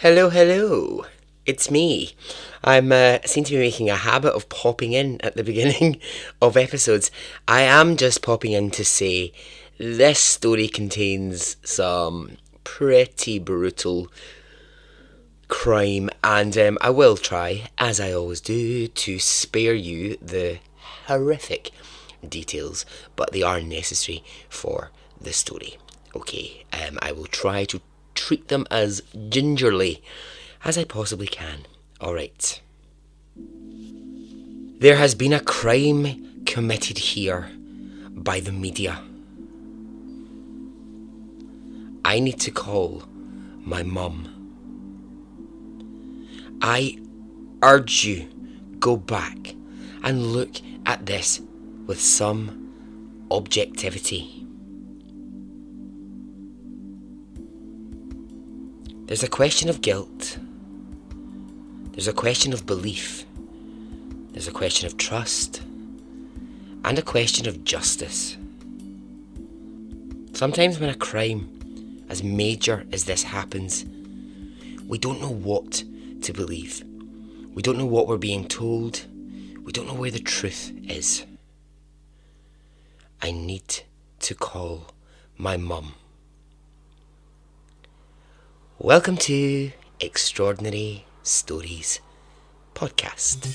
Hello, hello. It's me. I'm seem to be making a habit of popping in at the beginning of episodes. I am just popping in to say this story contains some pretty brutal crime, and I will try, as I always do, to spare you the horrific details, but they are necessary for the story. Okay, I will try to treat them as gingerly as I possibly can. Alright. There has been a crime committed here by the media. I need to call my mum. I urge you, go back and look at this with some objectivity. There's a question of guilt. There's a question of belief. There's a question of trust. And a question of justice. Sometimes when a crime as major as this happens, we don't know what to believe. We don't know what we're being told. We don't know where the truth is. I need to call my mum. Welcome to Extraordinary Stories Podcast.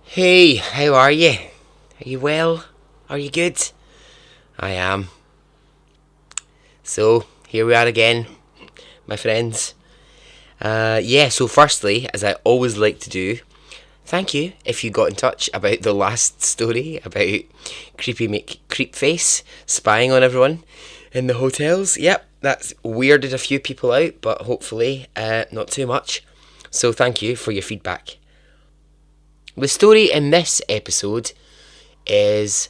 Hey, how are you? Are you well? Are you good? I am. So, here we are again, my friends. So firstly, as I always like to do, thank you if you got in touch about the last story about Creepy McCreepface spying on everyone in the hotels. Yep, that's weirded a few people out, but hopefully not too much. So thank you for your feedback. The story in this episode is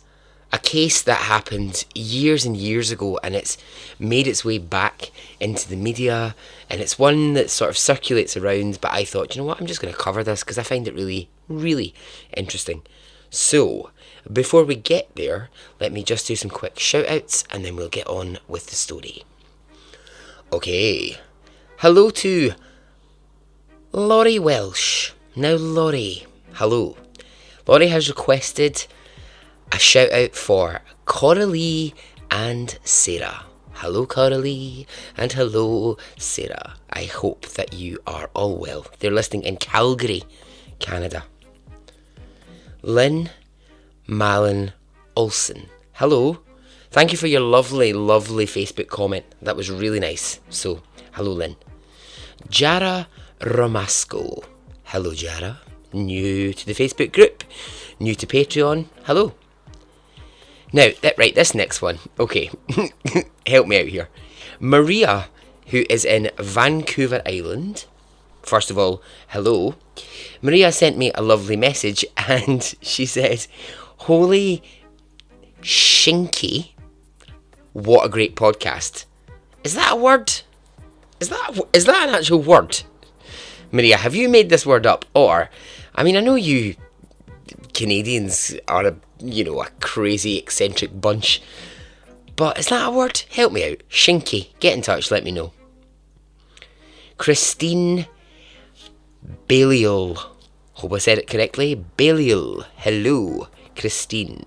a case that happened years and years ago, and it's made its way back into the media, and it's one that sort of circulates around, but I thought, you know what, I'm just going to cover this because I find it really, really interesting. So, before we get there, let me just do some quick shout outs and then we'll get on with the story. Okay, hello to Laurie Welsh. Now Laurie, hello. Laurie has requested a shout out for Coralie and Sarah. Hello Coralie and hello Sarah. I hope that you are all well. They're listening in Calgary, Canada. Lynn Malin Olsen. Hello. Thank you for your lovely, lovely Facebook comment. That was really nice. So, hello Lynn. Jara Ramasco. Hello Jara. New to the Facebook group. New to Patreon. Hello. Now, this next one. Okay, help me out here. Maria, who is in Vancouver Island. First of all, hello. Maria sent me a lovely message and she says, holy shinky, what a great podcast. Is that a word? Is that an actual word? Maria, have you made this word up? Or, I mean, I know you Canadians are a crazy eccentric bunch, but is that a word? Help me out. Shinky, get in touch, let me know. Christine Baliol, hope I said it correctly. Baliol, hello Christine.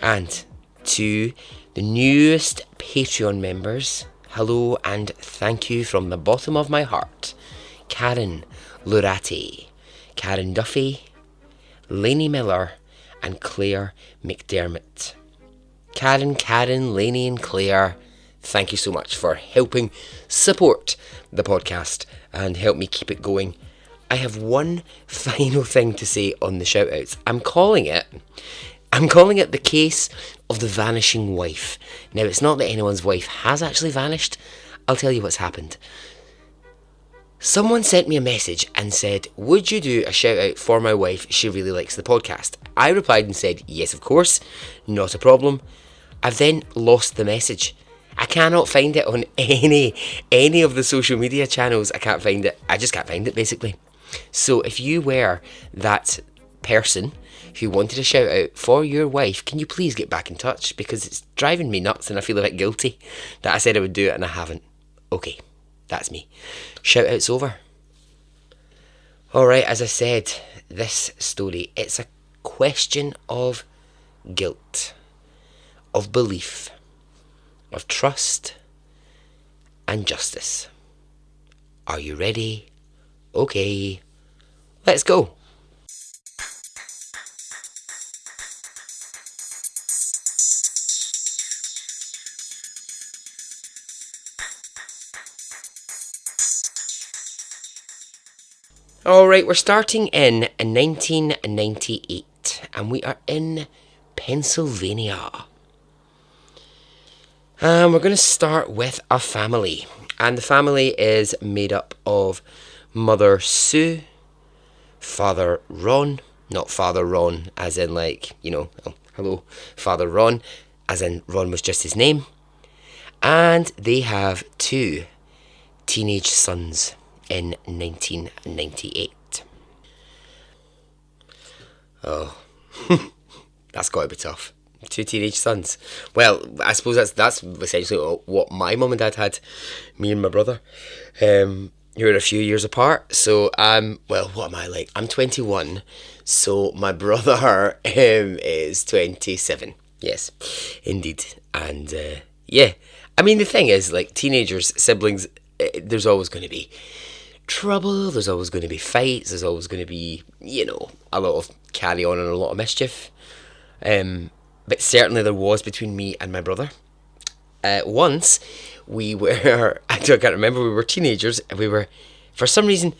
And to the newest Patreon members, hello and thank you from the bottom of my heart. Karen Lurati, Karen Duffy, Lainey Miller and Claire McDermott. Karen, Lainey and Claire, thank you so much for helping support the podcast and help me keep it going I have one final thing to say on the shout-outs. I'm calling it the case of the vanishing wife. Now, it's not that anyone's wife has actually vanished. I'll tell you what's happened. Someone sent me a message and said, would you do a shout out for my wife? She really likes the podcast. I replied and said, yes, of course. Not a problem. I've then lost the message. I cannot find it on any of the social media channels. I can't find it. I just can't find it, basically. So if you were that person who wanted a shout out for your wife, can you please get back in touch? Because it's driving me nuts and I feel a bit guilty that I said I would do it and I haven't. Okay, that's me. Shout out's over. Alright, as I said, this story, it's a question of guilt, of belief, of trust and justice. Are you ready? Okay, let's go. Alright, we're starting in 1998 and we are in Pennsylvania. We're going to start with a family, and the family is made up of Mother Sue, Father Ron, not Father Ron as in hello, Father Ron as in Ron was just his name, and they have 2 teenage sons in 1998. Oh, that's got to be tough. 2 teenage sons. Well, I suppose that's essentially what my mum and dad had. Me and my brother, who are a few years apart. So well, what am I like? I'm 21. So my brother is 27. Yes, indeed. And yeah, I mean the thing is, like, teenagers, siblings, there's always going to be trouble. There's always going to be fights. There's always going to be, a lot of carry on and a lot of mischief. But certainly there was between me and my brother. Once, we were, I can't remember, we were teenagers, and we were, for some reason,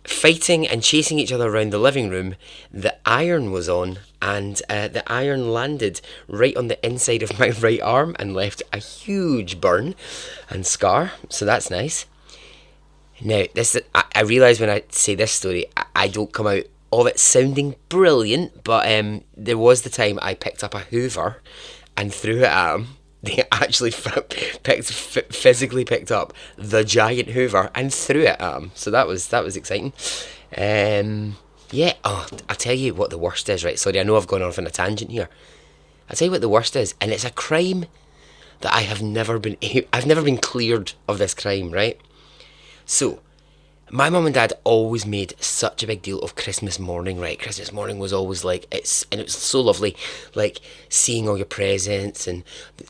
fighting and chasing each other around the living room. The iron was on, and the iron landed right on the inside of my right arm and left a huge burn and scar, so that's nice. Now, I realise when I say this story, I don't come out of it sounding brilliant, but there was the time I picked up a Hoover and threw it at him. They actually physically picked up the giant Hoover and threw it at him. So that was exciting. Yeah. Oh, I'll tell you what the worst is. Right. Sorry, I know I've gone off on a tangent here. I'll tell you what the worst is, and it's a crime that I've never been cleared of this crime. Right. So, my mum and dad always made such a big deal of Christmas morning, right? Christmas morning was always like, it was so lovely, like seeing all your presents, and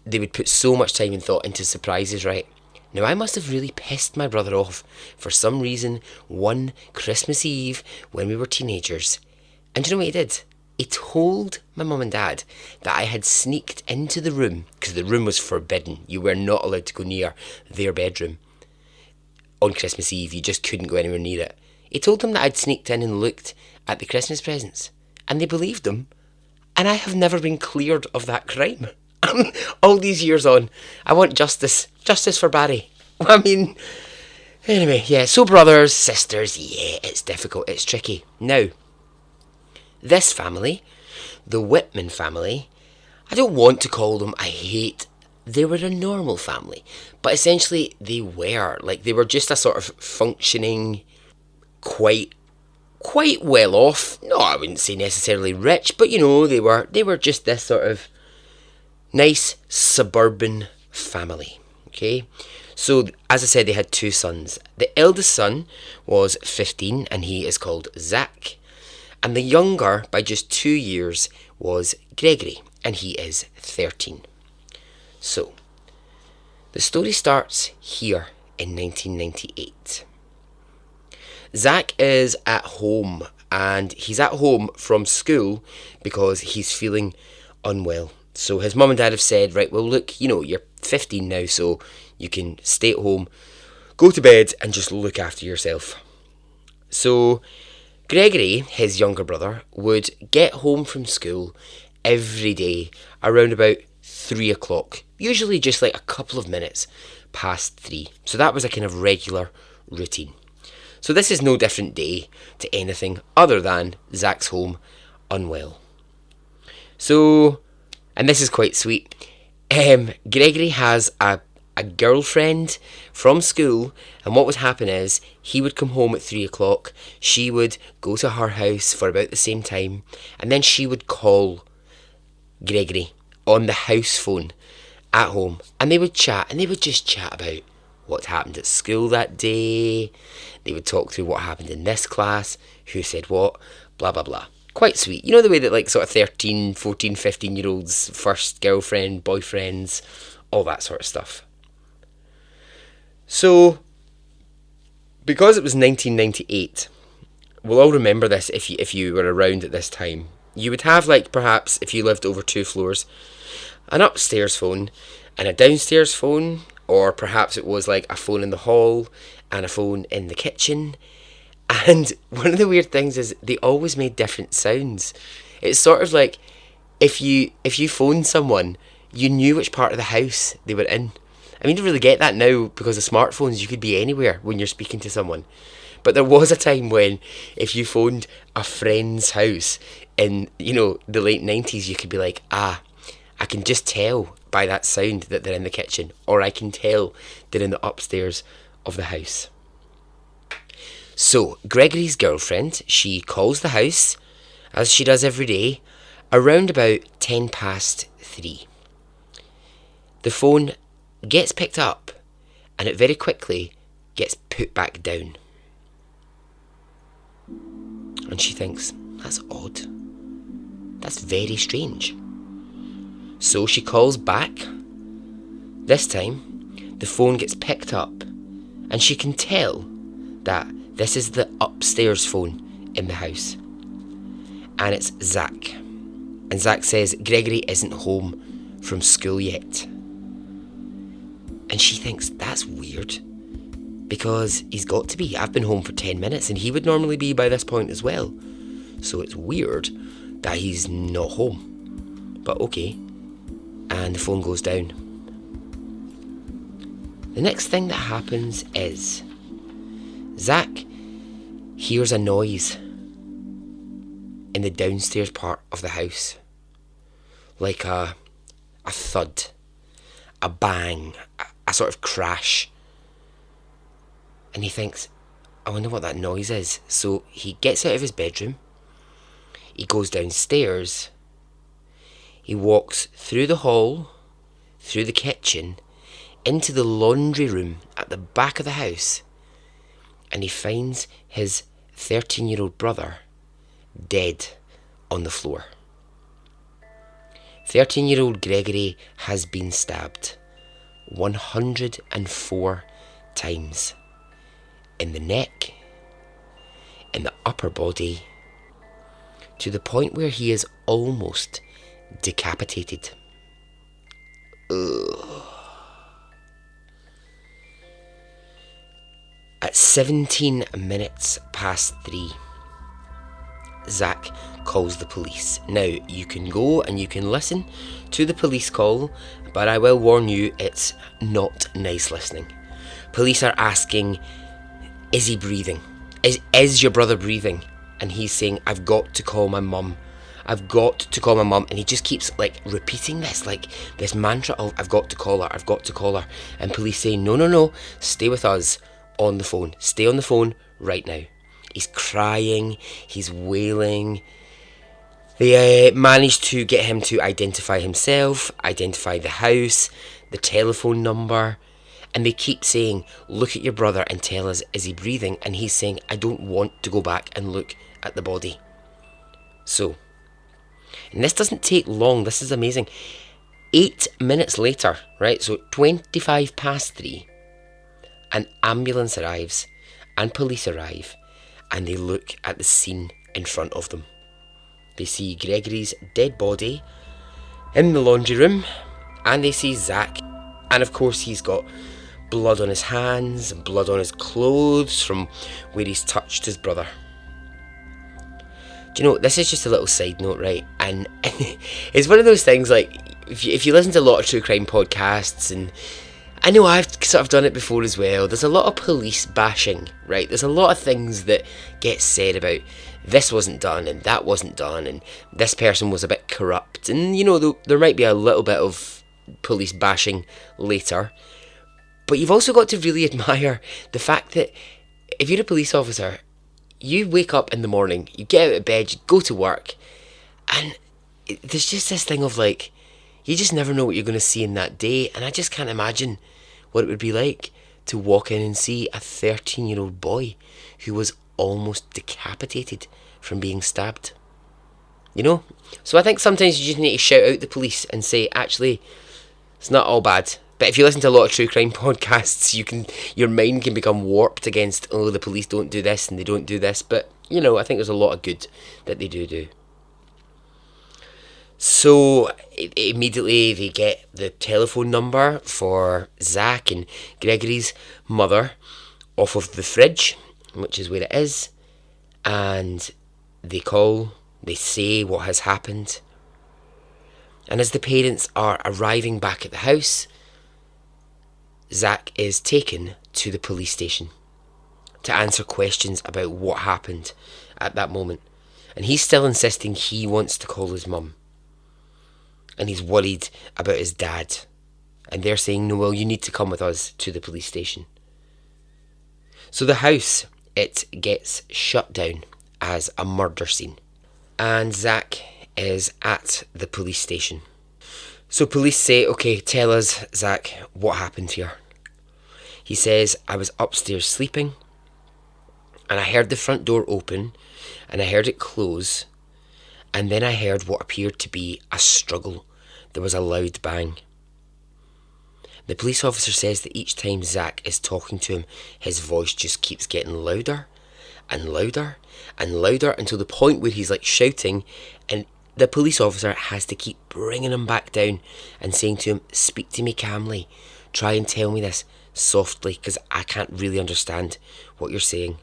they would put so much time and thought into surprises, right? Now, I must have really pissed my brother off for some reason one Christmas Eve when we were teenagers. And do you know what he did? He told my mum and dad that I had sneaked into the room, because the room was forbidden. You were not allowed to go near their bedroom. On Christmas Eve, you just couldn't go anywhere near it. He told them that I'd sneaked in and looked at the Christmas presents, and they believed him, and I have never been cleared of that crime. All these years on, I want justice for Barry. I mean, anyway, yeah, so brothers, sisters, yeah, it's difficult, it's tricky. Now, this family, the Whitman family, I don't want to call them, they were a normal family, but essentially they were just a sort of functioning, quite well off. No, I wouldn't say necessarily rich, but they were just this sort of nice suburban family. Okay, so as I said, they had 2 sons. The eldest son was 15, and he is called Zach, and the younger by just 2 years was Gregory, and he is 13. So, the story starts here in 1998. Zach is at home, and he's at home from school because he's feeling unwell. So his mum and dad have said, right, well look, you're 15 now, so you can stay at home, go to bed and just look after yourself. So Gregory, his younger brother, would get home from school every day around about 3 o'clock, usually just like a couple of minutes past 3. So that was a kind of regular routine. So this is no different day to anything other than Zach's home unwell. So, and this is quite sweet, Gregory has a girlfriend from school, and what would happen is he would come home at 3 o'clock, she would go to her house for about the same time, and then she would call Gregory on the house phone at home, and they would chat, and they would just chat about what happened at school that day. They would talk through what happened in this class, who said what, blah blah blah. Quite sweet. You know the way that like sort of 13, 14, 15-year-olds first girlfriend, boyfriends, all that sort of stuff. So, because it was 1998, we'll all remember this if you were around at this time. You would have, like, perhaps, if you lived over 2 floors, an upstairs phone and a downstairs phone, or perhaps it was like a phone in the hall and a phone in the kitchen. And one of the weird things is they always made different sounds. It's sort of like if you phoned someone, you knew which part of the house they were in. I mean, you don't really get that now because of smartphones. You could be anywhere when you're speaking to someone. But there was a time when if you phoned a friend's house in, the late 90s, you could be like, I can just tell by that sound that they're in the kitchen, or I can tell they're in the upstairs of the house. So, Gregory's girlfriend, she calls the house, as she does every day, around about 10 past 3. The phone gets picked up, and it very quickly gets put back down. And she thinks, that's odd. That's very strange. So she calls back. This time, the phone gets picked up, and she can tell that this is the upstairs phone in the house. And it's Zach. And Zach says Gregory isn't home from school yet. And she thinks that's weird, because he's got to be. I've been home for 10 minutes and he would normally be by this point as well. So it's weird that he's not home. But okay. And the phone goes down. The next thing that happens is Zach hears a noise in the downstairs part of the house. Like a thud, a bang, a sort of crash. And he thinks, I wonder what that noise is. So he gets out of his bedroom, he goes downstairs, he walks through the hall, through the kitchen, into the laundry room at the back of the house, and he finds his 13-year-old brother dead on the floor. 13-year-old Gregory has been stabbed 104 times. In the neck, in the upper body, to the point where he is almost decapitated. Ugh. At 17 minutes past 3, Zach calls the police. Now, you can go and you can listen to the police call, but I will warn you, it's not nice listening. Police are asking, is he breathing? Is your brother breathing? And he's saying, I've got to call my mum. I've got to call my mum. And he just keeps repeating this mantra of, I've got to call her, I've got to call her. And police say, no, stay with us on the phone. Stay on the phone right now. He's crying, he's wailing. They managed to get him to identify himself, identify the house, the telephone number. And they keep saying, look at your brother and tell us, is he breathing? And he's saying, I don't want to go back and look at the body. So, and this doesn't take long. This is amazing. 8 minutes later, right? So 25 past 3, an ambulance arrives and police arrive and they look at the scene in front of them. They see Gregory's dead body in the laundry room and they see Zach. And of course he's got blood on his hands and blood on his clothes from where he's touched his brother. Do you know, this is just a little side note, right? And it's one of those things, like, if you listen to a lot of true crime podcasts, and I know I've sort of done it before as well, there's a lot of police bashing, right? There's a lot of things that get said about this wasn't done and that wasn't done and this person was a bit corrupt. And, you know, there might be a little bit of police bashing later. But you've also got to really admire the fact that if you're a police officer, you wake up in the morning, you get out of bed, you go to work, and there's just this thing of like, you just never know what you're going to see in that day. And I just can't imagine what it would be like to walk in and see a 13-year-old boy who was almost decapitated from being stabbed. You know? So I think sometimes you just need to shout out the police and say, actually, it's not all bad. But if you listen to a lot of true crime podcasts, your mind can become warped against, oh, the police don't do this and they don't do this. But, you know, I think there's a lot of good that they do. So immediately they get the telephone number for Zach and Gregory's mother off of the fridge, which is where it is, and they call, they say what has happened. And as the parents are arriving back at the house, Zach is taken to the police station to answer questions about what happened at that moment. And he's still insisting he wants to call his mum. And he's worried about his dad. And they're saying, no, well, you need to come with us to the police station. So the house, it gets shut down as a murder scene. And Zach is at the police station. So police say, okay, tell us, Zach, what happened here? He says, I was upstairs sleeping, and I heard the front door open, and I heard it close, and then I heard what appeared to be a struggle. There was a loud bang. The police officer says that each time Zach is talking to him, his voice just keeps getting louder and louder and louder until the point where he's like shouting, and the police officer has to keep bringing him back down and saying to him, speak to me calmly, try and tell me this softly because I can't really understand what you're saying.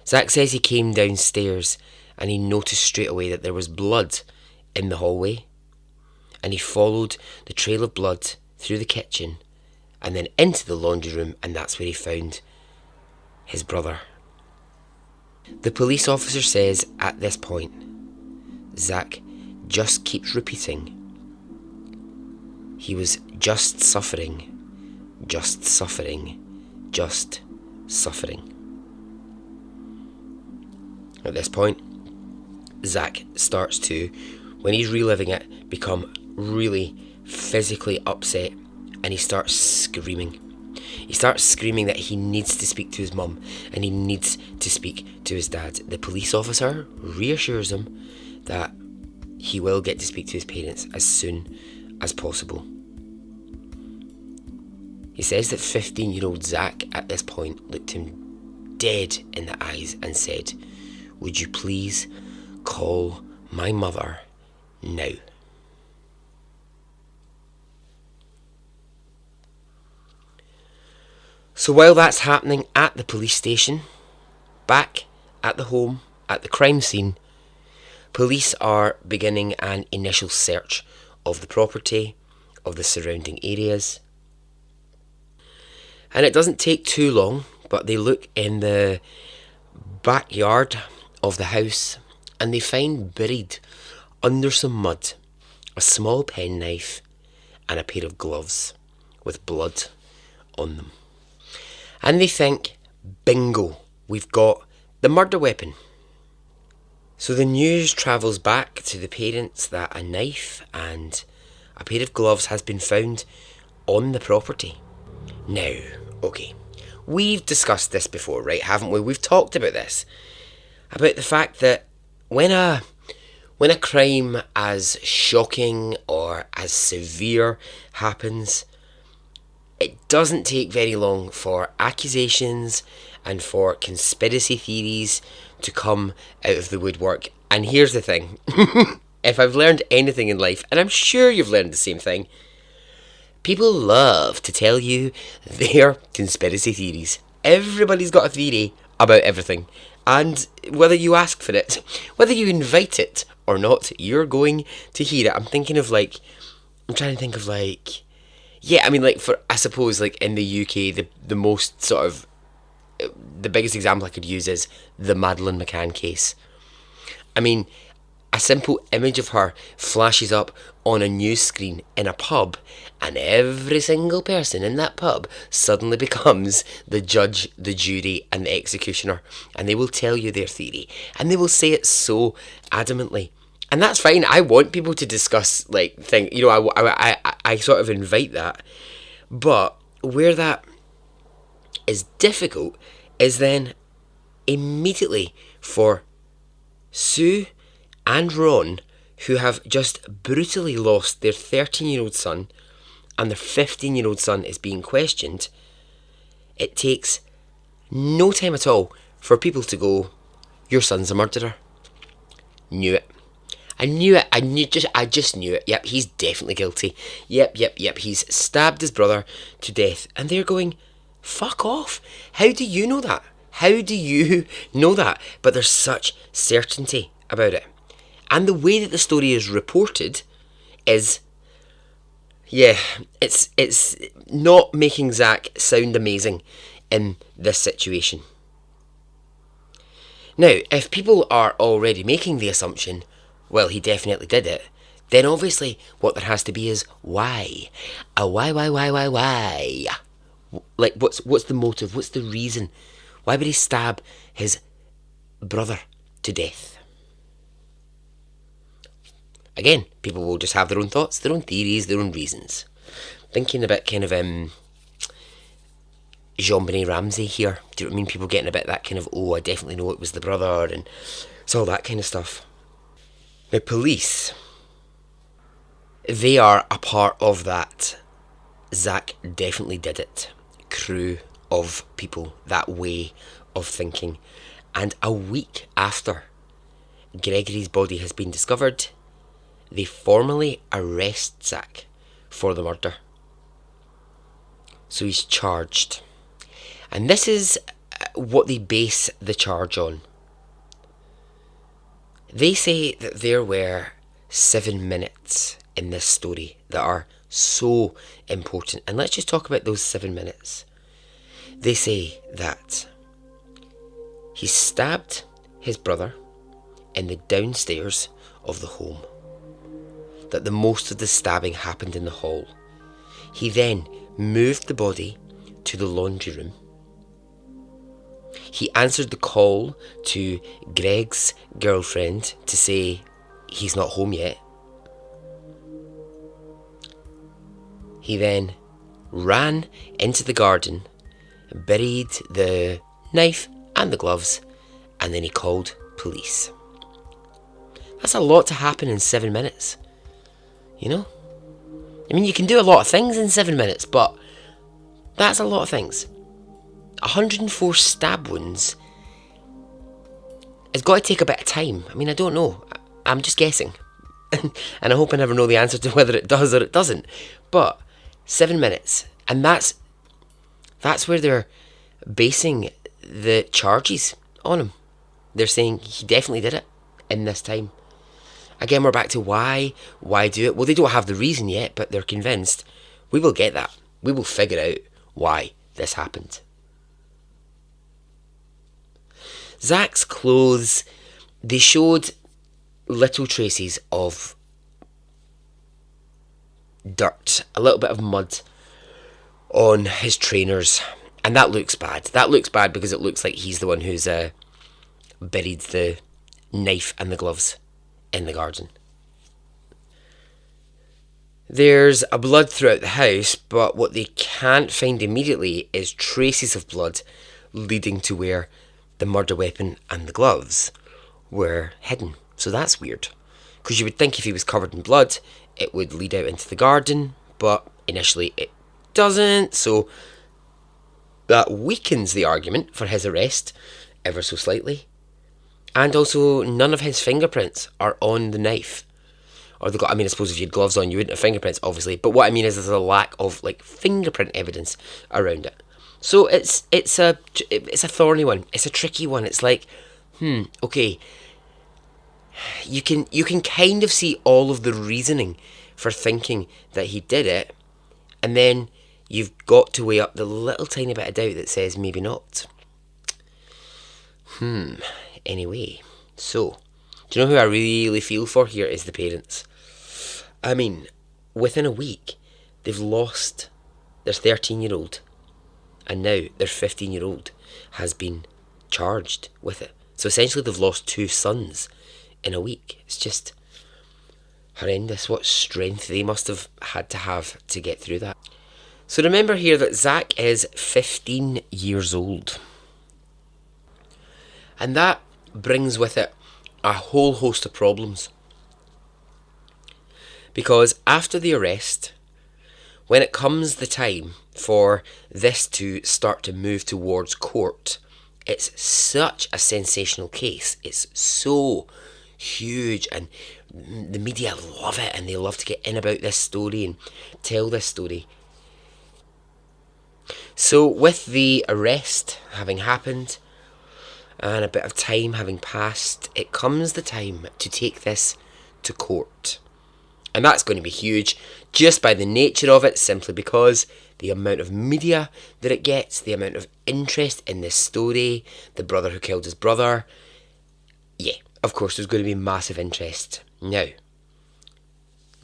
Zach says he came downstairs and he noticed straight away that there was blood in the hallway, and he followed the trail of blood through the kitchen and then into the laundry room, and that's where he found his brother. The police officer says at this point, Zach just keeps repeating, he was just suffering, just suffering, just suffering. At this point, Zach starts to, when he's reliving it, become really physically upset, and he starts screaming. He starts screaming that he needs to speak to his mum and he needs to speak to his dad. The police officer reassures him that he will get to speak to his parents as soon as possible. He says that 15-year-old Zach at this point looked him dead in the eyes and said, would you please call my mother now? So while that's happening at the police station, back at the home, at the crime scene, police are beginning an initial search of the property, of the surrounding areas. And it doesn't take too long, but they look in the backyard of the house and they find buried under some mud a small penknife and a pair of gloves with blood on them. And they think, bingo, we've got the murder weapon. So the news travels back to the parents that a knife and a pair of gloves has been found on the property. Now, okay, we've discussed this before, right, haven't we? We've talked about this, about the fact that when a crime as shocking or as severe happens, it doesn't take very long for accusations and for conspiracy theories to come out of the woodwork. And here's the thing, if I've learned anything in life, and I'm sure you've learned the same thing, people love to tell you their conspiracy theories. Everybody's got a theory about everything. And whether you ask for it, whether you invite it or not, you're going to hear it. I'm trying to think of like, yeah, I mean, like, I suppose, like, in the UK, the most sort of, the biggest example I could use is the Madeleine McCann case. I mean, a simple image of her flashes up on a news screen in a pub, and every single person in that pub suddenly becomes the judge, the jury, and the executioner, and they will tell you their theory, and they will say it so adamantly. And that's fine. I want people to discuss, like, things, you know, I sort of invite that. But where that is difficult is then immediately for Sue and Ron, who have just brutally lost their 13-year-old son, and their 15-year-old son is being questioned, it takes no time at all for people to go, your son's a murderer. Knew it. I knew it. I just knew it. Yep, he's definitely guilty. Yep. He's stabbed his brother to death. And they're going, fuck off. How do you know that? How do you know that? But there's such certainty about it. And the way that the story is reported is, yeah, it's not making Zach sound amazing in this situation. Now, if people are already making the assumption, well, he definitely did it, then obviously what there has to be is why. Why? Like, what's the motive? What's the reason? Why would he stab his brother to death? Again, people will just have their own thoughts, their own theories, their own reasons. Thinking a bit kind of JonBenet Ramsey here. Do you know what I mean? People getting a bit that kind of, oh, I definitely know it was the brother, and it's all that kind of stuff. Now, police, they are a part of that Zach definitely did it crew of people, that way of thinking. And a week after Gregory's body has been discovered, they formally arrest Zach for the murder. So he's charged. And this is what they base the charge on. They say that there were 7 minutes in this story that are so important. And let's just talk about those 7 minutes. They say that he stabbed his brother in the downstairs of the home. That the most of the stabbing happened in the hall. He then moved the body to the laundry room. He answered the call to Greg's girlfriend to say he's not home yet. He then ran into the garden, buried the knife and the gloves, and then he called police. That's a lot to happen in 7 minutes. You know? I mean, you can do a lot of things in 7 minutes, but that's a lot of things. 104 stab wounds. It's got to take a bit of time. I mean, I don't know. I'm just guessing. And I hope I never know the answer to whether it does or it doesn't. But 7 minutes. And that's where they're basing the charges on him. They're saying he definitely did it in this time. Again, we're back to why do it? Well, they don't have the reason yet, but they're convinced. We will get that. We will figure out why this happened. Zach's clothes, they showed little traces of dirt, a little bit of mud on his trainers, and that looks bad. That looks bad because it looks like he's the one who's buried the knife and the gloves in the garden. There's a blood throughout the house, but what they can't find immediately is traces of blood leading to where the murder weapon and the gloves were hidden. So that's weird, because you would think if he was covered in blood it would lead out into the garden, but initially it doesn't, so that weakens the argument for his arrest ever so slightly. And also, none of his fingerprints are on the knife. Or I mean, I suppose if you had gloves on, you wouldn't have fingerprints, obviously. But what I mean is there's a lack of like fingerprint evidence around it. So it's a thorny one. It's a tricky one. It's like Okay, you can kind of see all of the reasoning for thinking that he did it, and then you've got to weigh up the little tiny bit of doubt that says maybe not. Anyway, so do you know who I really feel for here is the parents. I mean, within a week, they've lost their 13-year-old, and now their 15-year-old has been charged with it. So essentially, they've lost two sons in a week. It's just horrendous. What strength they must have had to get through that. So remember here that Zach is 15 years old. And that brings with it a whole host of problems. Because after the arrest, when it comes the time for this to start to move towards court, it's such a sensational case. It's so huge, and the media love it, and they love to get in about this story and tell this story. So with the arrest having happened and a bit of time having passed, it comes the time to take this to court. And that's going to be huge just by the nature of it, simply because the amount of media that it gets, the amount of interest in this story, the brother who killed his brother. Yeah, of course there's going to be massive interest. Now,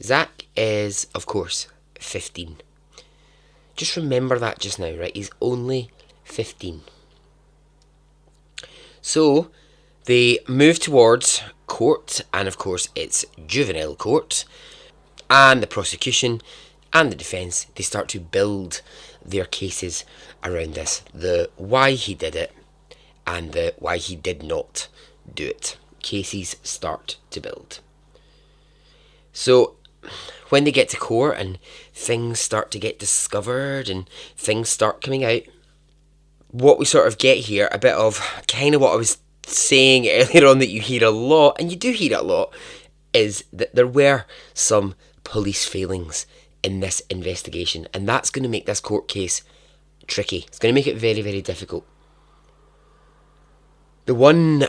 Zach is, of course, 15. Just remember that just now, right? He's only 15. So, they move towards court, and of course it's juvenile court, and the prosecution and the defence, they start to build their cases around this. The why he did it and the why he did not do it. Cases start to build. So when they get to court and things start to get discovered and things start coming out, what we sort of get here, a bit of kind of what I was saying earlier on that you hear a lot, and you do hear it a lot, is that there were some police failings in this investigation, and that's going to make this court case tricky. It's going to make it very, very difficult. The one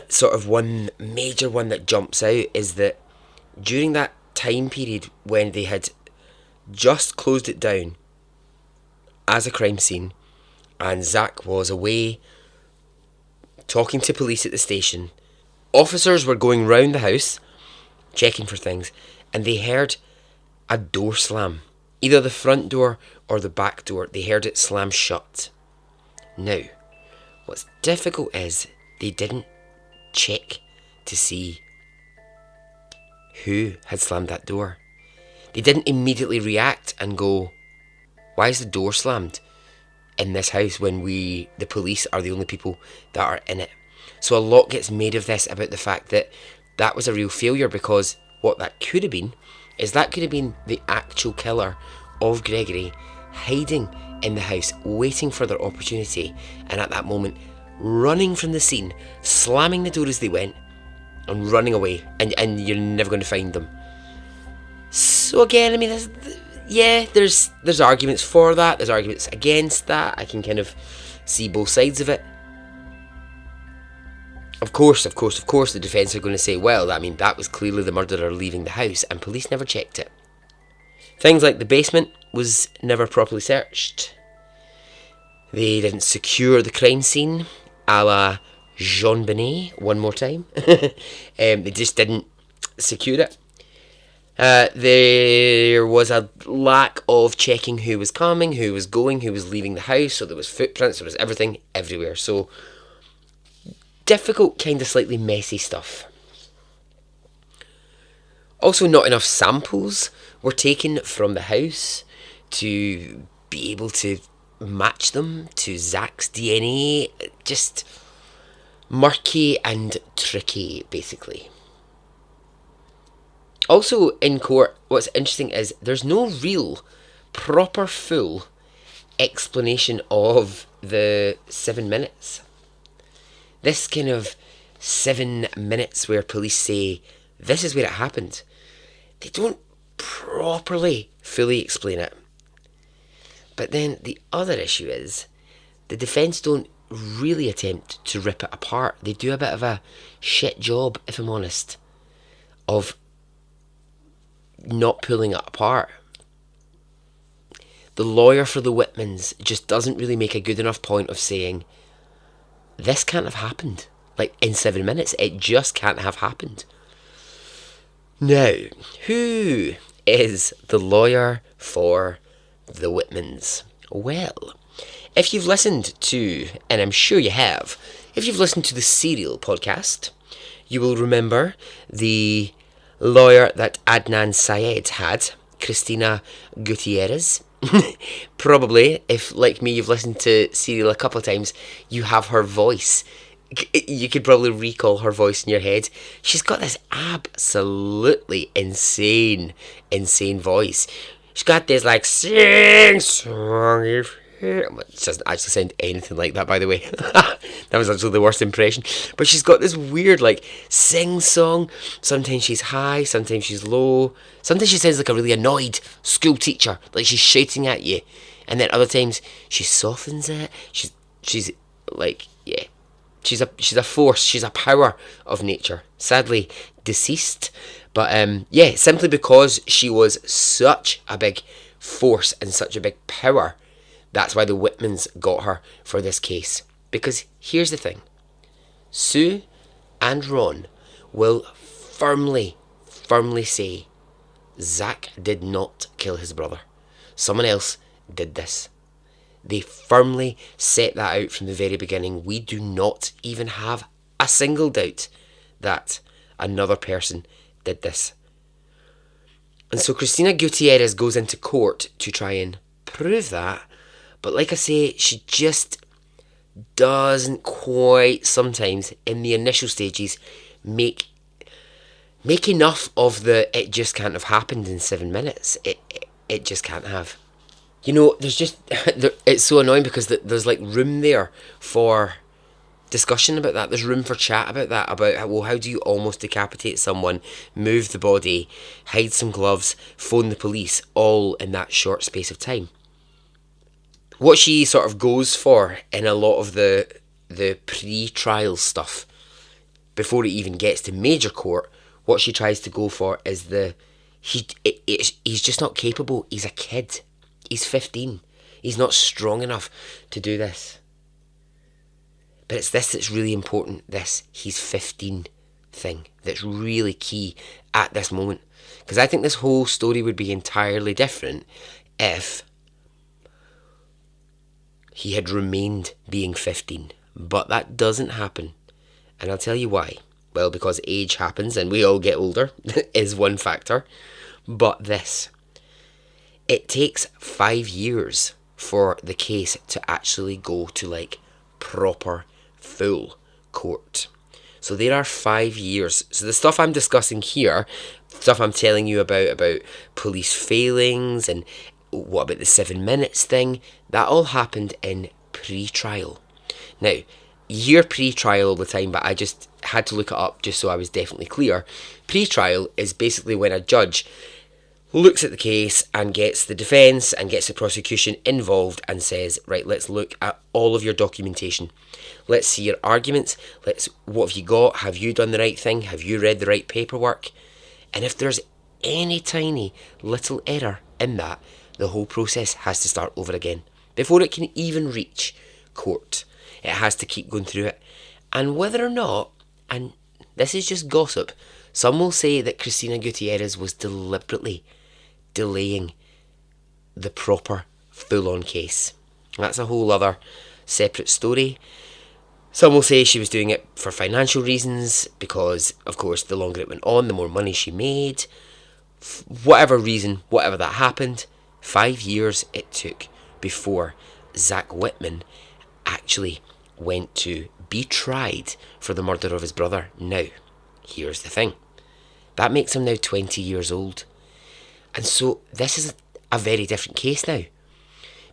major one that jumps out is that during that time period when they had just closed it down as a crime scene, and Zach was away talking to police at the station, officers were going round the house checking for things, and they heard a door slam. Either the front door or the back door. They heard it slam shut. Now, what's difficult is they didn't check to see who had slammed that door. They didn't immediately react and go, why is the door slammed in this house when the police are the only people that are in it? So a lot gets made of this about the fact that that was a real failure, because what that could have been is that could have been the actual killer of Gregory hiding in the house, waiting for their opportunity, and at that moment running from the scene, slamming the door as they went, and running away, and you're never going to find them. So again, I mean, there's arguments for that, there's arguments against that. I can kind of see both sides of it. Of course, the defence are going to say, well, I mean, that was clearly the murderer leaving the house, and police never checked it. Things like the basement was never properly searched. They didn't secure the crime scene, a la JonBenét, one more time. They just didn't secure it. There was a lack of checking who was coming, who was going, who was leaving the house, so there was footprints, there was everything everywhere. So difficult, kind of slightly messy stuff. Also, not enough samples were taken from the house to be able to match them to Zach's DNA. Just murky and tricky, basically. Also, in court, what's interesting is there's no real, proper, full explanation of the 7 minutes. This kind of 7 minutes where police say, this is where it happened, they don't properly, fully explain it. But then the other issue is, the defence don't really attempt to rip it apart. They do a bit of a shit job, if I'm honest, of not pulling it apart. The lawyer for the Whitmans just doesn't really make a good enough point of saying, this can't have happened. Like, in 7 minutes, it just can't have happened. Now, who is the lawyer for the Whitmans? Well, if you've listened to, and I'm sure you have, if you've listened to the Serial podcast, you will remember the lawyer that Adnan Syed had, Christina Gutierrez. Probably, if like me you've listened to Serial a couple of times, you have her voice. You could probably recall her voice in your head. She's got this absolutely insane voice. She's got this like sing song. It doesn't actually sound anything like that, by the way. That was actually the worst impression. But she's got this weird like sing song. Sometimes she's high, sometimes she's low. Sometimes she sounds like a really annoyed school teacher, like she's shouting at you. And then other times she softens it. She's like, yeah. She's a force, she's a power of nature. Sadly deceased. But yeah, simply because she was such a big force and such a big power, that's why the Whitmans got her for this case. Because here's the thing. Sue and Ron will firmly say Zach did not kill his brother. Someone else did this. They firmly set that out from the very beginning. We do not even have a single doubt that another person did this. And so Christina Gutierrez goes into court to try and prove that. But like I say, she just doesn't quite sometimes, in the initial stages, make enough of the it just can't have happened in 7 minutes. It just can't have. You know, there's just, it's so annoying because there's like room there for discussion about that. There's room for chat about that, about, well, how do you almost decapitate someone, move the body, hide some gloves, phone the police, all in that short space of time. What she sort of goes for in a lot of the pre-trial stuff, before it even gets to major court, what she tries to go for is he's just not capable. He's a kid. He's 15. He's not strong enough to do this. But it's this that's really important, this he's 15 thing, that's really key at this moment. Because I think this whole story would be entirely different if he had remained being 15. But that doesn't happen. And I'll tell you why. Well, because age happens and we all get older is one factor. But this. It takes 5 years for the case to actually go to like proper full court. So there are 5 years. So the stuff I'm discussing here, stuff I'm telling you about police failings and what about the 7 minutes thing, that all happened in pre-trial. Now, you hear pre-trial all the time, but I just had to look it up just so I was definitely clear. Pre-trial is basically when a judge looks at the case and gets the defence and gets the prosecution involved and says, right, let's look at all of your documentation. Let's see your arguments. What have you got? Have you done the right thing? Have you read the right paperwork? And if there's any tiny little error in that, the whole process has to start over again. Before it can even reach court, it has to keep going through it. And whether or not, and this is just gossip, some will say that Christina Gutierrez was deliberately delaying the proper full-on case. That's a whole other separate story. Some will say she was doing it for financial reasons because, of course, the longer it went on, the more money she made. Whatever reason, whatever that happened, 5 years it took before Zach Whitman actually went to be tried for the murder of his brother. Now, here's the thing. That makes him now 20 years old. And so this is a very different case now.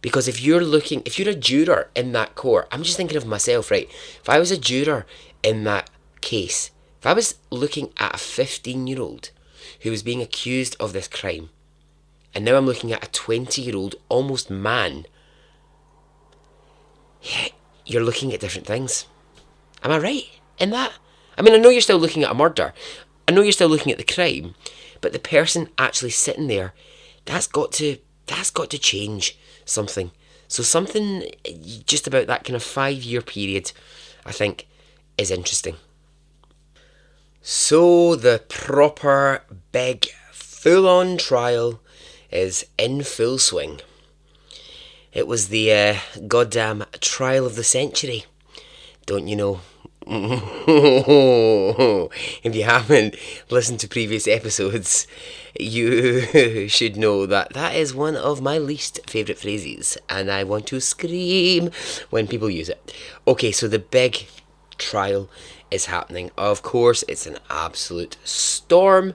Because if you're a juror in that court, I'm just thinking of myself, right? If I was a juror in that case, if I was looking at a 15-year-old who was being accused of this crime, and now I'm looking at a 20-year-old almost man, you're looking at different things. Am I right in that? I mean, I know you're still looking at a murder. I know you're still looking at the crime, but the person actually sitting there, that's got to change something. So something just about that kind of 5-year period, I think, is interesting. So the proper big full-on trial is in full swing. It was the goddamn trial of the century, don't you know? If you haven't listened to previous episodes, you should know that that is one of my least favourite phrases, and I want to scream when people use it. Okay, so the big trial is happening. Of course, it's an absolute storm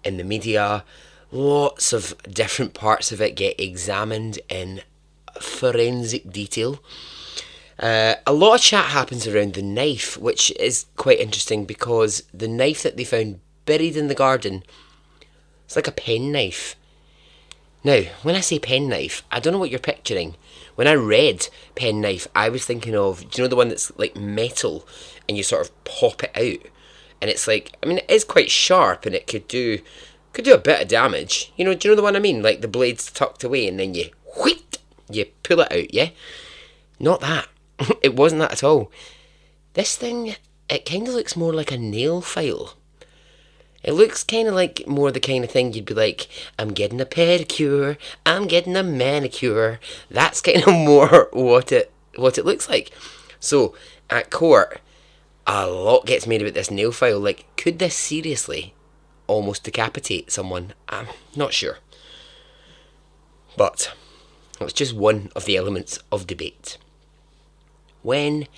in the media. Lots of different parts of it get examined in forensic detail. A lot of chat happens around the knife, which is quite interesting because the knife that they found buried in the garden, it's like a pen knife. Now, when I say pen knife, I don't know what you're picturing. When I read pen knife, I was thinking of, do you know the one that's like metal and you sort of pop it out? And it's like, I mean, it is quite sharp and it could do a bit of damage. You know, do you know the one I mean? Like the blade's tucked away and then you pull it out, yeah? Not that. It wasn't that at all. This thing, it kind of looks more like a nail file. It looks kind of like more the kind of thing you'd be like, I'm getting a pedicure, I'm getting a manicure. That's kind of more what it looks like. So, at court, a lot gets made about this nail file. Like, could this seriously almost decapitate someone? I'm not sure. But it's just one of the elements of debate. When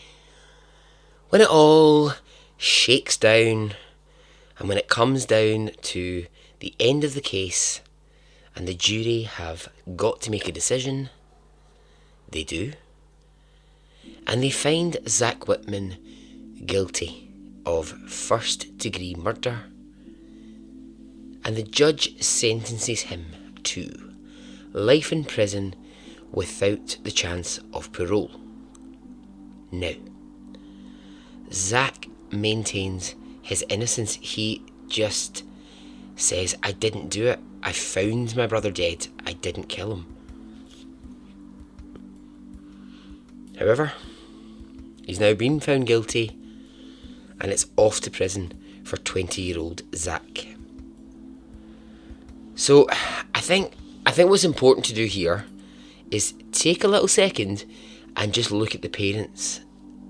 it all shakes down and when it comes down to the end of the case and the jury have got to make a decision, they do. And they find Zach Whitman guilty of first-degree murder. And the judge sentences him to life in prison without the chance of parole. Now, Zach maintains his innocence. He just says, I didn't do it. I found my brother dead. I didn't kill him. However, he's now been found guilty and it's off to prison for 20-year-old Zach. So, I think what's important to do here is take a little second and just look at the parents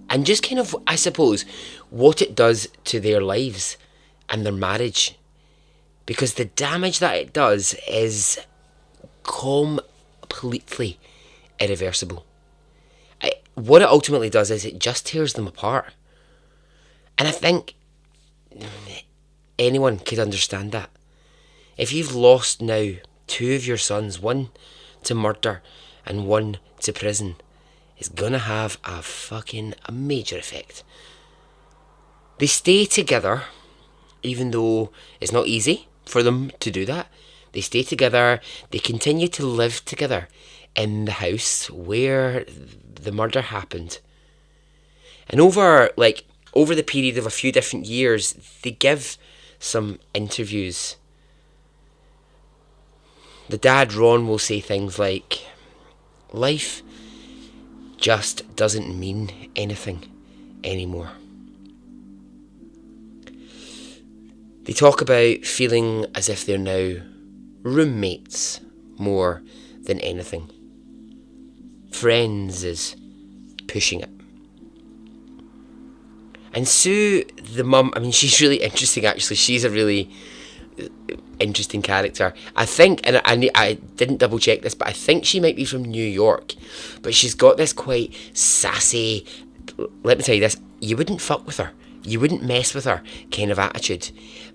and just kind of, I suppose, what it does to their lives and their marriage. Because the damage that it does is completely irreversible. What it ultimately does is it just tears them apart. And I think anyone could understand that. If you've lost now 2 of your sons, one to murder and one to prison, it's gonna have a major effect. They stay together, even though it's not easy for them to do that. They stay together, they continue to live together in the house where the murder happened. And over the period of a few different years, they give some interviews. The dad, Ron, will say things like, life just doesn't mean anything anymore. They talk about feeling as if they're now roommates more than anything. Friends is pushing it. And Sue, the mum, I mean, she's really interesting actually. She's a really interesting character. I think, and I didn't double check this, but I think she might be from New York. But she's got this quite sassy, let me tell you this, you wouldn't fuck with her, you wouldn't mess with her kind of attitude.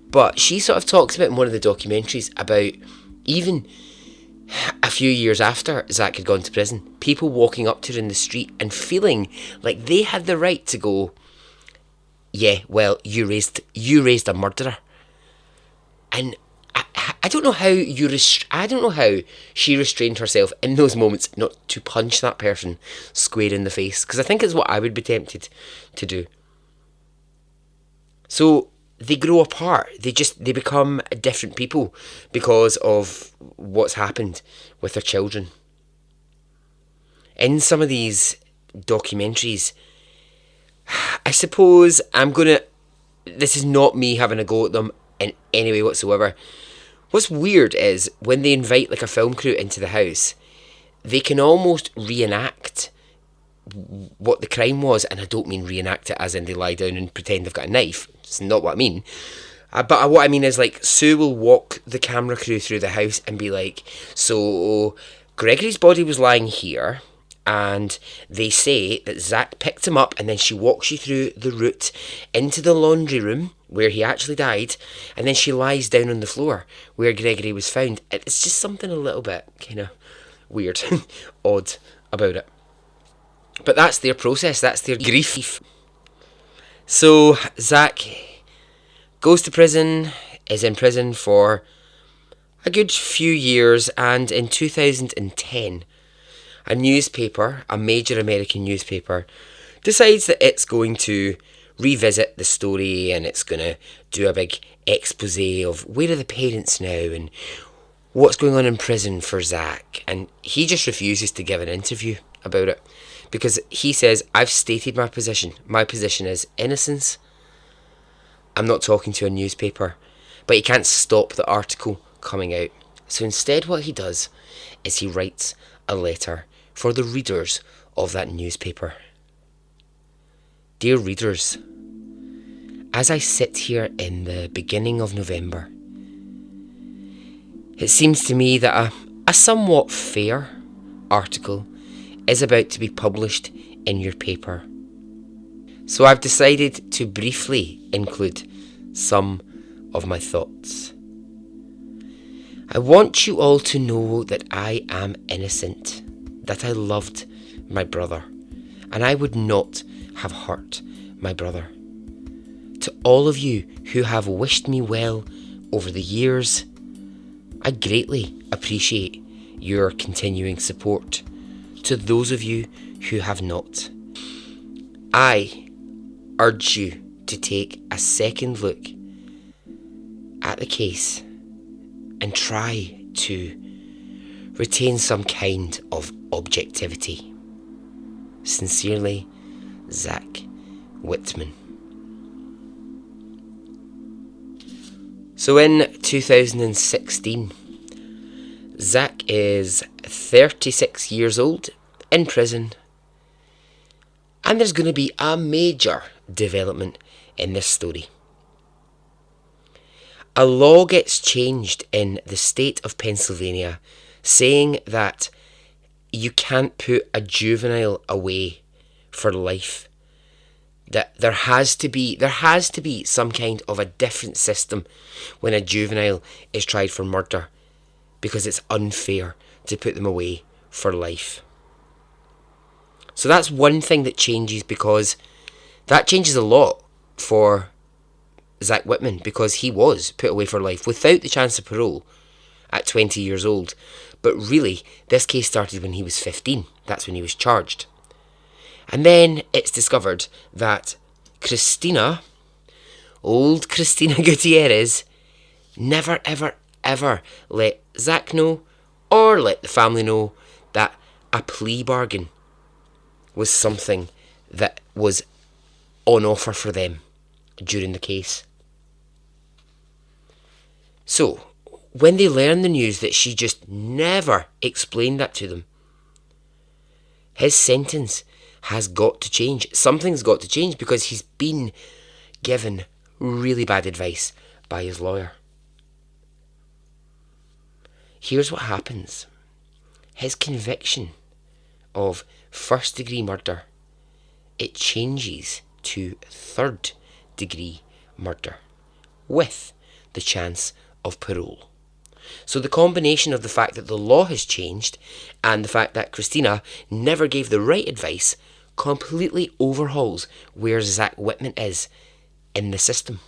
But she sort of talks about in one of the documentaries about even a few years after Zach had gone to prison, people walking up to her in the street and feeling like they had the right to go, yeah, well, you raised a murderer. And I don't know how I don't know how she restrained herself in those moments not to punch that person square in the face, because I think it's what I would be tempted to do. So they grow apart. They become different people because of what's happened with their children. In some of these documentaries, I suppose this is not me having a go at them in any way whatsoever. What's weird is when they invite like a film crew into the house, they can almost reenact what the crime was, and I don't mean reenact it as in they lie down and pretend they've got a knife. It's not what I mean. But what I mean is, like, Sue will walk the camera crew through the house and be like, so Gregory's body was lying here, and they say that Zach picked him up, and then she walks you through the route into the laundry room where he actually died, and then she lies down on the floor where Gregory was found. It's just something a little bit kind of weird, odd about it. But that's their process, that's their grief. So Zach goes to prison, is in prison for a good few years, and in 2010, a newspaper, a major American newspaper, decides that it's going to revisit the story, and it's going to do a big expose of where are the parents now and what's going on in prison for Zach. And he just refuses to give an interview about it, because he says, I've stated my position. My position is innocence. I'm not talking to a newspaper. But he can't stop the article coming out. So instead what he does is he writes a letter for the readers of that newspaper. Dear readers, as I sit here in the beginning of November, it seems to me that a somewhat fair article is about to be published in your paper. So I've decided to briefly include some of my thoughts. I want you all to know that I am innocent, that I loved my brother, and I would not have hurt my brother. To all of you who have wished me well over the years, I greatly appreciate your continuing support. To those of you who have not, I urge you to take a second look at the case and try to retain some kind of objectivity. Sincerely, Zach Whitman. So in 2016, Zach is 36 years old, in prison, and there's going to be a major development in this story. A law gets changed in the state of Pennsylvania saying that you can't put a juvenile away for life. That there has to be some kind of a different system when a juvenile is tried for murder, because it's unfair to put them away for life. So that's one thing that changes, because that changes a lot for Zach Whitman, because he was put away for life without the chance of parole at 20 years old. But really, this case started when he was 15. That's when he was charged. And then it's discovered that Christina, old Christina Gutierrez, never, ever, ever let Zach know or let the family know that a plea bargain was something that was on offer for them during the case. So, when they learn the news that she just never explained that to them, his sentence has got to change. Something's got to change, because he's been given really bad advice by his lawyer. Here's what happens. His conviction of first degree murder, it changes to third degree murder with the chance of parole. So the combination of the fact that the law has changed and the fact that Christina never gave the right advice completely overhauls where Zach Whitman is in the system.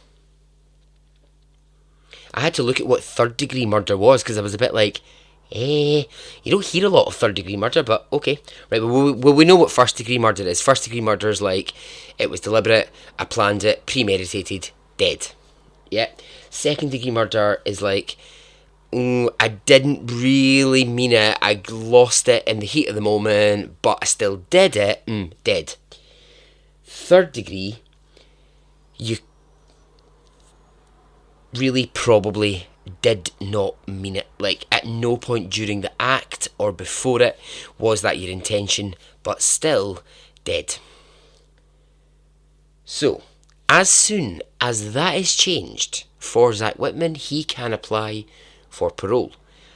I had to look at what third degree murder was, because I was a bit like, you don't hear a lot of third degree murder, but okay. Right, well, we know what first degree murder is. First degree murder is like, it was deliberate, I planned it, premeditated, dead. Yeah. Second degree murder is like, I didn't really mean it, I lost it in the heat of the moment, but I still did it, dead. Third degree, you really probably did not mean it. Like, at no point during the act or before it was that your intention, but still dead. So, as soon as that is changed for Zack Whitman, he can apply for parole.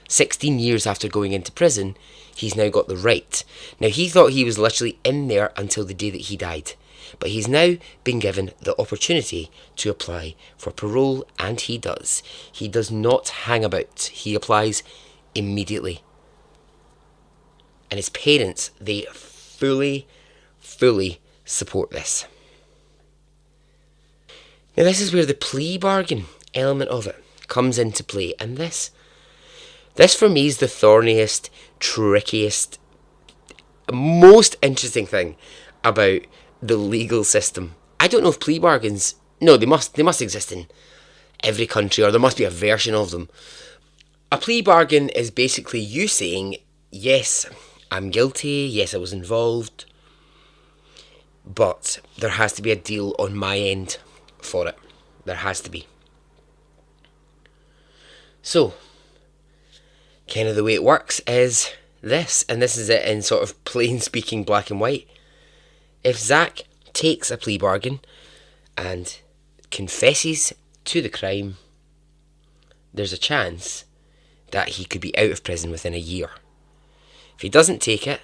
16 years after going into prison, he's now got the right. Now, he thought he was literally in there until the day that he died, but he's now been given the opportunity to apply for parole, and he does. He does not hang about. He applies immediately. And his parents, they fully support this. Now, this is where the plea bargain element of it comes into play, and this for me is the thorniest, trickiest, most interesting thing about the legal system. I don't know if plea bargains, no, they must exist in every country, or there must be a version of them. A plea bargain is basically you saying, yes, I'm guilty, yes, I was involved, but there has to be a deal on my end for it. There has to be. So, kind of the way it works is this, and this is it in sort of plain speaking black and white. If Zack takes a plea bargain and confesses to the crime, there's a chance that he could be out of prison within a year. If he doesn't take it,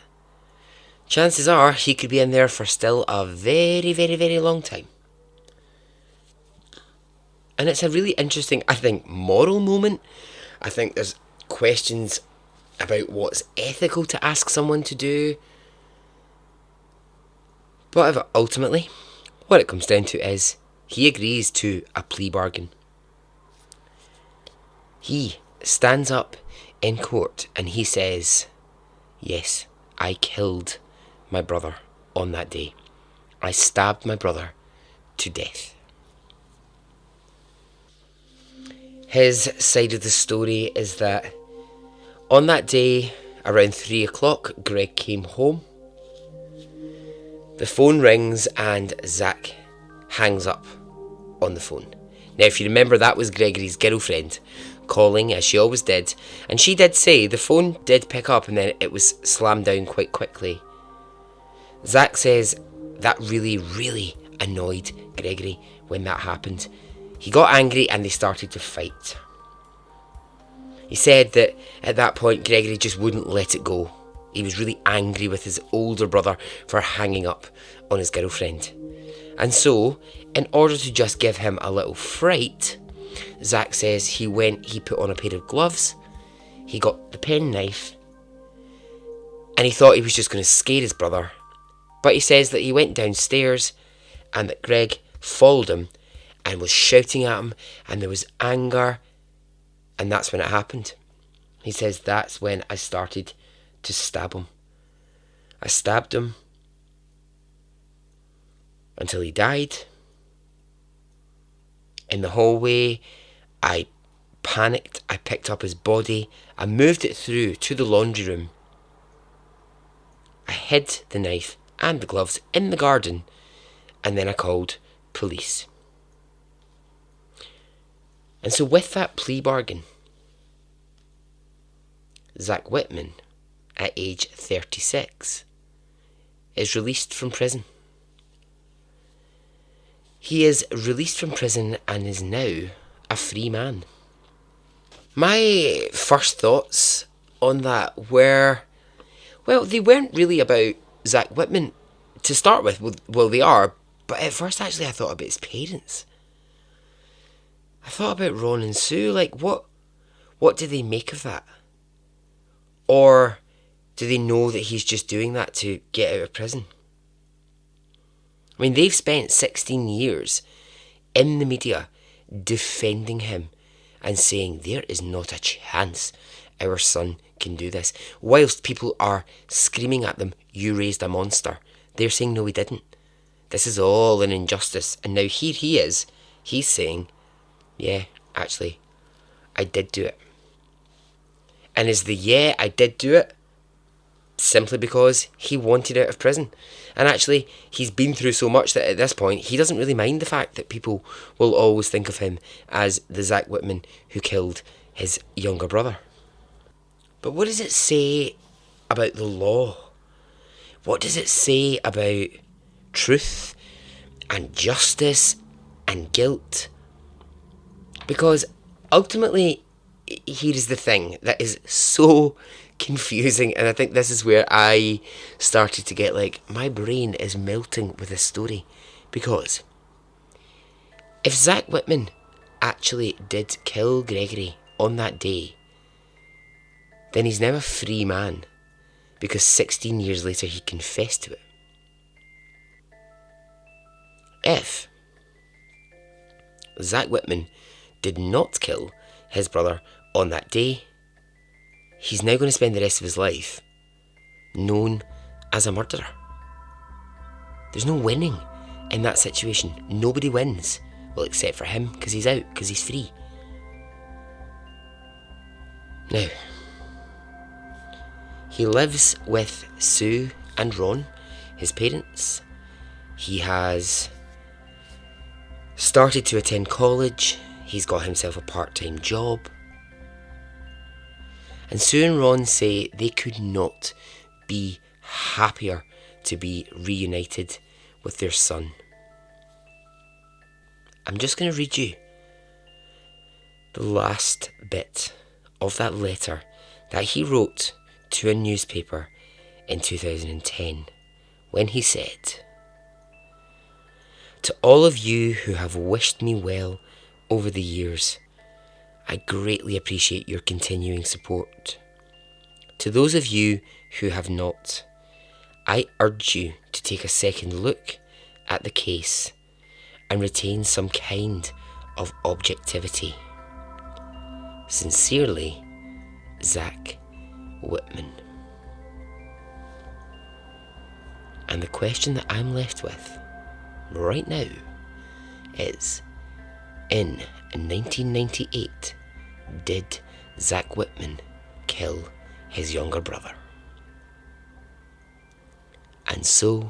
chances are he could be in there for still a very long time. And it's a really interesting, I think, moral moment. I think there's questions about what's ethical to ask someone to do. But ultimately, what it comes down to is he agrees to a plea bargain. He stands up in court and he says, yes, I killed my brother on that day. I stabbed my brother to death. His side of the story is that on that day, around 3 o'clock, Greg came home. The phone rings and Zack hangs up on the phone. Now, if you remember, that was Gregory's girlfriend calling, as she always did, and she did say the phone did pick up and then it was slammed down quite quickly. Zack says that really annoyed Gregory when that happened. He got angry and they started to fight. He said that at that point Gregory just wouldn't let it go. He was really angry with his older brother for hanging up on his girlfriend. And so, in order to just give him a little fright, Zack says he put on a pair of gloves, he got the penknife, and he thought he was just going to scare his brother. But he says that he went downstairs and that Greg followed him and was shouting at him, and there was anger, and that's when it happened. He says, that's when I started to stab him. I stabbed him until he died. In the hallway, I panicked. I picked up his body. I moved it through to the laundry room. I hid the knife and the gloves in the garden, and then I called police. And so with that plea bargain, Zack Whitman, at age 36, is released from prison. He is released from prison and is now a free man. My first thoughts on that were, well, they weren't really about Zack Whitman to start with. Well, they are, but at first actually I thought about his parents. I thought about Ron and Sue, like what do they make of that? Or do they know that he's just doing that to get out of prison? I mean, they've spent 16 years in the media defending him and saying there is not a chance our son can do this. Whilst people are screaming at them, you raised a monster, they're saying no, he didn't. This is all an injustice. And now here he is, he's saying, yeah, actually, I did do it. And is the I did do it simply because he wanted out of prison. And actually, he's been through so much that at this point, he doesn't really mind the fact that people will always think of him as the Zach Whitman who killed his younger brother. But what does it say about the law? What does it say about truth and justice and guilt? Because ultimately, here is the thing that is so confusing, and I think this is where I started to get like, my brain is melting with this story. Because if Zach Whitman actually did kill Gregory on that day, then he's now a free man, because 16 years later he confessed to it. If Zach Whitman did not kill his brother on that day, he's now going to spend the rest of his life known as a murderer. There's no winning in that situation. Nobody wins. Well, except for him, because he's out, because he's free. Now, he lives with Sue and Ron, his parents. He has started to attend college. He's got himself a part-time job. And Sue and Ron say they could not be happier to be reunited with their son. I'm just going to read you the last bit of that letter that he wrote to a newspaper in 2010, when he said, "To all of you who have wished me well over the years, I greatly appreciate your continuing support. To those of you who have not, I urge you to take a second look at the case and retain some kind of objectivity. Sincerely, Zach Whitman." And the question that I'm left with right now is, in 1998, did Zach Whitman kill his younger brother? And so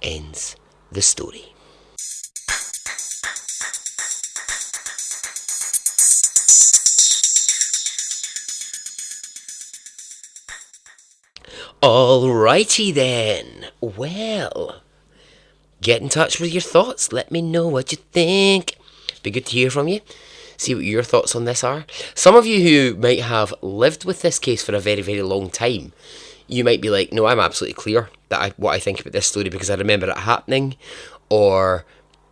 ends the story. Alrighty then. Well, get in touch with your thoughts. Let me know what you think. Be good to hear from you. See what your thoughts on this are. Some of you who might have lived with this case for a very, very long time, you might be like, no, I'm absolutely clear that what I think about this story because I remember it happening, or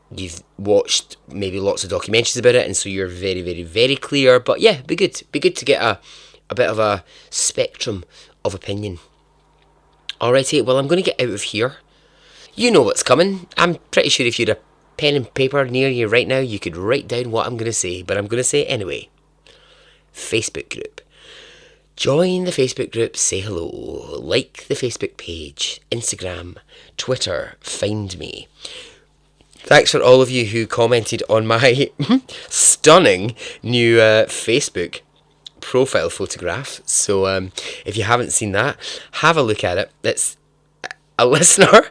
you've watched maybe lots of documentaries about it and so you're very, very, very clear. But yeah, be good to get a bit of a spectrum of opinion. Alrighty, well, I'm going to get out of here. You know what's coming. I'm pretty sure if you had a pen and paper near you right now, you could write down what I'm going to say, but I'm going to say it anyway. Facebook group. Join the Facebook group, say hello, like the Facebook page, Instagram, Twitter, find me. Thanks for all of you who commented on my stunning new Facebook profile photograph. So if you haven't seen that, have a look at it. It's a listener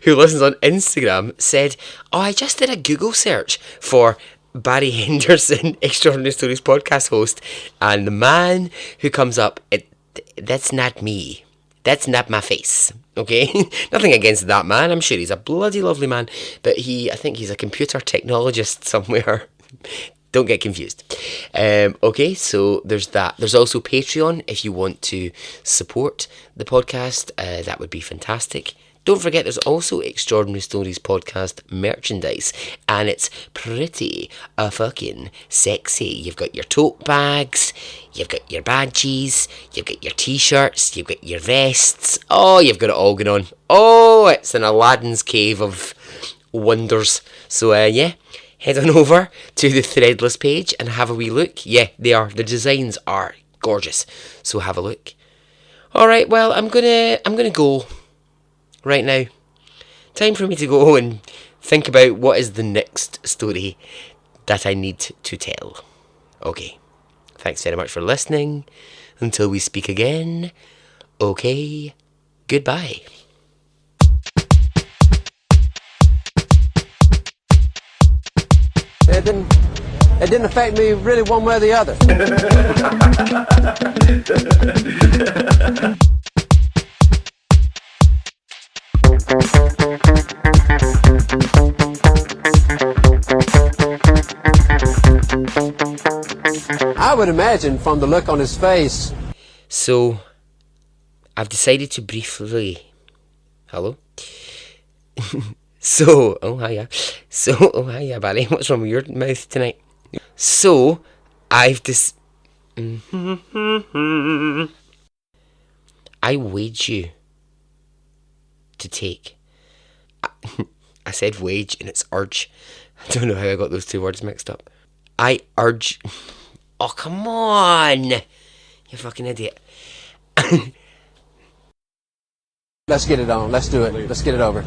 who listens on Instagram said, "Oh, I just did a Google search for Barry Henderson, Extraordinary Stories podcast host, and the man who comes up, that's not me. That's not my face." Okay? Nothing against that man. I'm sure he's a bloody lovely man, but I think he's a computer technologist somewhere. Don't get confused. Okay, so there's that. There's also Patreon if you want to support the podcast. That would be fantastic. Don't forget, there's also Extraordinary Stories podcast merchandise, and it's pretty fucking sexy. You've got your tote bags, you've got your badges, you've got your t-shirts, you've got your vests. Oh, you've got it all going on. Oh, it's an Aladdin's cave of wonders. So yeah, head on over to the Threadless page and have a wee look. Yeah, they are. The designs are gorgeous. So have a look. Alright, well, I'm gonna go right now. Time for me to go and think about what is the next story that I need to tell. Okay. Thanks very much for listening. Until we speak again. Okay. Goodbye. It didn't affect me really one way or the other. I would imagine from the look on his face. So, I've decided to briefly... Hello? Oh hiya, Barry. What's wrong with your mouth tonight? So, I wage you to take. I said wage and it's urge. I don't know how I got those two words mixed up. I urge... Oh, come on! You fucking idiot. Let's get it on. Let's do it. Let's get it over.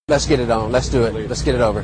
Let's get it on. Let's do it. Let's get it over.